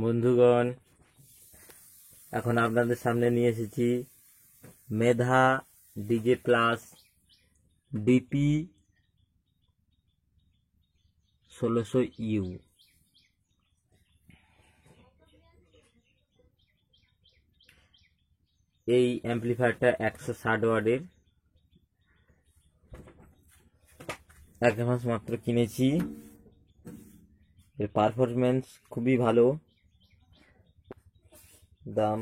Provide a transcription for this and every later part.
বন্ধুগণ, এখন আপনাদের সামনে নিয়ে এসেছি মেধা ডিজে প্লাস ডিপি 1600 ইউ। এই অ্যাম্পলিফায়ারটা 160 ওয়াটের, 1 মাস মাত্র কিনেছি। এর পারফরমেন্স খুবই ভালো, দাম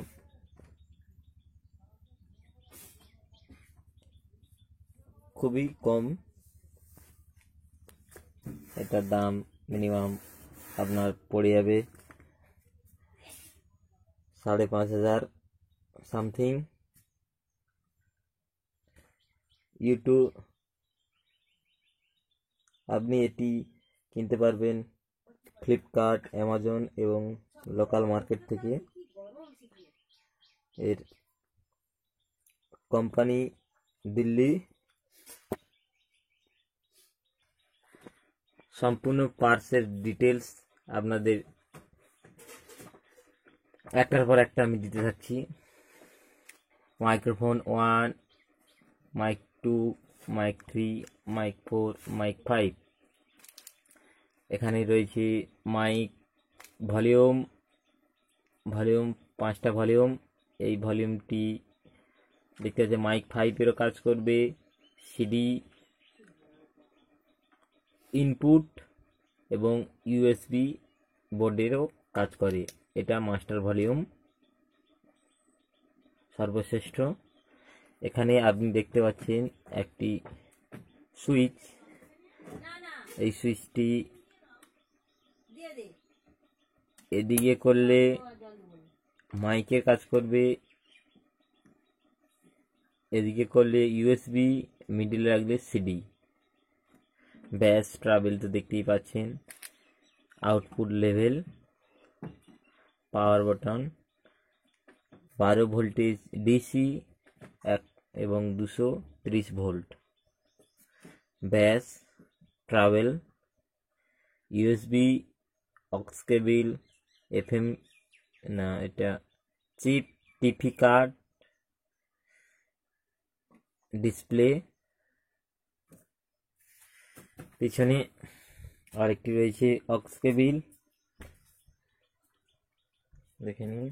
খুবই কম। এটার দাম মিনিমাম আপনার পড়ে যাবে 5,500 সামথিং। ইউটিউব আপনি এটি কিনতে পারবেন ফ্লিপকার্ট, অ্যামাজন এবং লোকাল মার্কেট থেকে। এর কোম্পানি দিল্লি। সম্পূর্ণ পার্টসের ডিটেলস আপনাদের একটার পর একটা আমি দিতে থাকছি। Microphone 1, mic 2, mic 3, mic 4, mic 5। এখানে রয়েছে মাইক ভলিউম 5টা ভলিউম। এই ভলিউমটি দেখতে পাচ্ছি মাইক 5-এরও কাজ করবে, সিডি ইনপুট এবং ইউএসবি বোর্ডেরও কাজ করে। এটা মাস্টার ভলিউম সর্বশ্রেষ্ঠ। এখানে আপনি দেখতে পাচ্ছেন একটি সুইচ। এই সুইচটি এদিকে করলে মাইকের কাজ করবে, এদিকে করলে ইউএসবি, মিডিলে রাখলে সিডি। ব্যাস ট্রাভেল তো দেখতেই পাচ্ছেন। Output level, power button, 12 voltage DC এবং 230 volt. Bass treble, USB, aux cable, FM না, এটা চিপ, টিভি কার্ড, ডিসপ্লে। পিছনে আরেকটি রয়েছে অক্স কেবিল, দেখে নিন।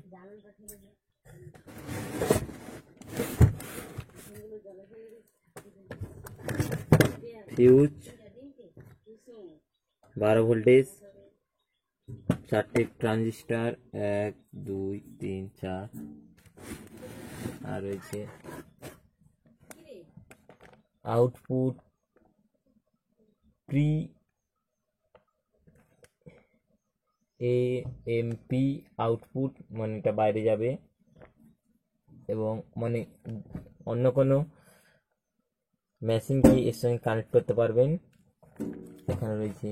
ফিউজ, 12 ভোল্টেজ, 4টে ট্রানজিস্টার, 1, 2, 3, 4। আর রয়েছে আউটপুট প্রি এএমপি আউটপুট, মানে এটা বাইরে যাবে এবং মানে অন্য কোনো মেশিনকে এর সঙ্গে কানেক্ট করতে পারবেন। এখানে রয়েছে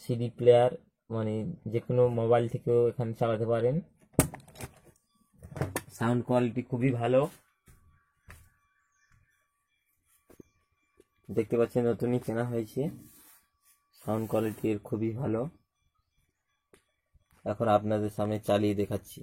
সিডি প্লেয়ার, মানে যে কোনো মোবাইল থেকেও এখানে চালাতে পারেন। সাউন্ড কোয়ালিটি খুবই ভালো, দেখতে পাচ্ছেন নতুনই কেনা হয়েছে। সাউন্ড কোয়ালিটি এর খুবই ভালো। এখন আপনাদের সামনে চালিয়ে দেখাচ্ছি।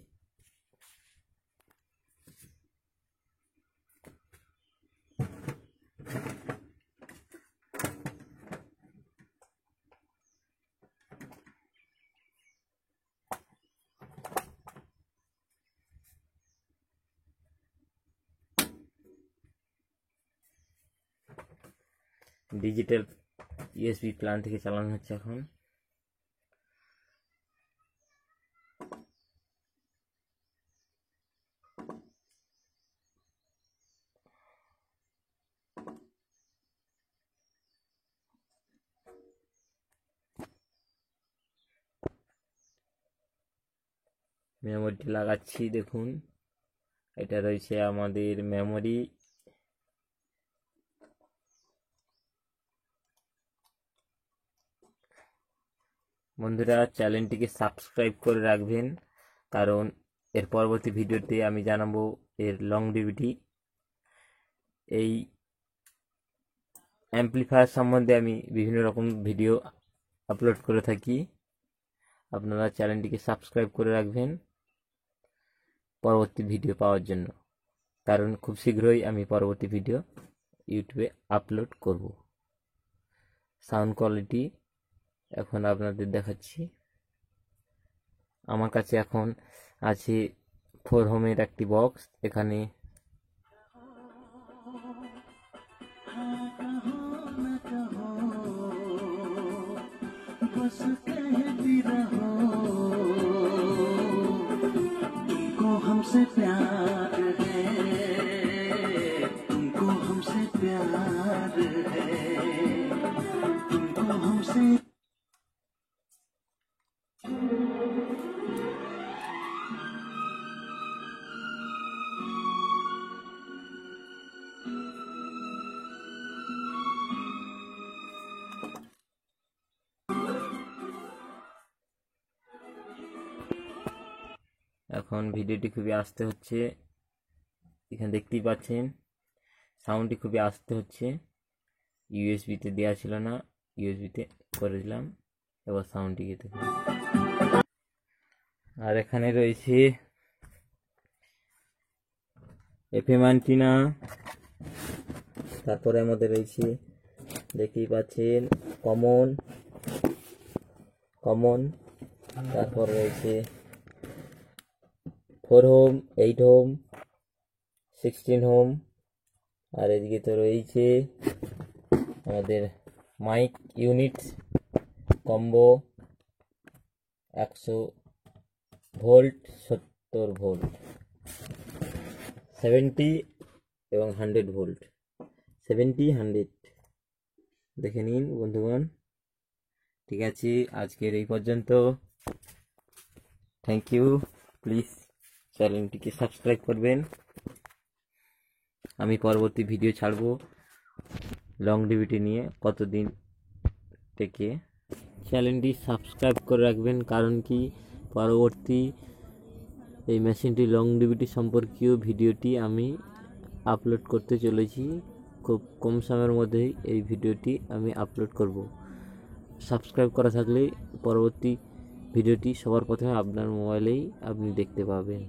ডিজিটাল ইউএসবি প্ল্যান থেকে চালানো হচ্ছে এখন। মেমোরিটি লাগাচ্ছি, দেখুন এটা রয়েছে আমাদের মেমোরি। বন্ধুরা, চ্যানেলটিকে সাবস্ক্রাইব করে রাখবেন, কারণ এর পরবর্তী ভিডিওতে আমি জানাবো এর লংজিভিটি। এই অ্যাম্পলিফায়ার সম্বন্ধে আমি বিভিন্ন রকম ভিডিও আপলোড করে থাকি। আপনারা চ্যানেলটিকে সাবস্ক্রাইব করে রাখবেন পরবর্তী ভিডিও পাওয়ার জন্য, কারণ খুব শীঘ্রই আমি পরবর্তী ভিডিও ইউটিউবে আপলোড করব। সাউন্ড কোয়ালিটি এখন আপনাদের দেখাচ্ছি। আমার কাছে এখন আছে 4 হোমের একটি বক্স। এখানে बस कहती रहो तुमको हमसे प्यार है, तुमको हमसे प्यार है, तुमको हमसे এখন ভিডিওটি খুবই আস্তে হচ্ছে, এখানে দেখতেই পাচ্ছেন সাউন্ডটি খুবই আস্তে হচ্ছে। ইউএসবিতে দেওয়া ছিল না, ইউএসবিতে করে দিলাম। এবার সাউন্ডটিকে দেখুন। আর এখানে রয়েছে এফএম অ্যান্টিনা, তারপরে আমাদের রয়েছে দেখতেই পাচ্ছেন কমন, তারপর রয়েছে 4 হোম, 8 হোম, 16 হোম। আর এদিকে তো রয়েছে আমাদের mic unit combo 100 volt, 70 volt, 70 এবং 100 ভোল্ট, 70 100 দেখে নিন বন্ধুগণ। ঠিক আছে, আজকের এই পর্যন্ত। Thank you. প্লিজ চ্যানেলটিকে সাবস্ক্রাইব করবেন। আমি পরবর্তী ভিডিও ছাড়বো লং ডিভিডি নিয়ে, কতদিন থেকে। চ্যানেলটি সাবস্ক্রাইব করে রাখবেন, কারণ কি পরবর্তী এই মেশিনটি লং ডিভিডি সম্পর্কীয় ভিডিওটি আমি আপলোড করতে চলেছি। খুব কম সময়ের মধ্যেই এই ভিডিওটি আমি আপলোড করব। সাবস্ক্রাইব করা থাকলে পরবর্তী ভিডিওটি সবার প্রথমে আপনার মোবাইলেই আপনি দেখতে পাবেন।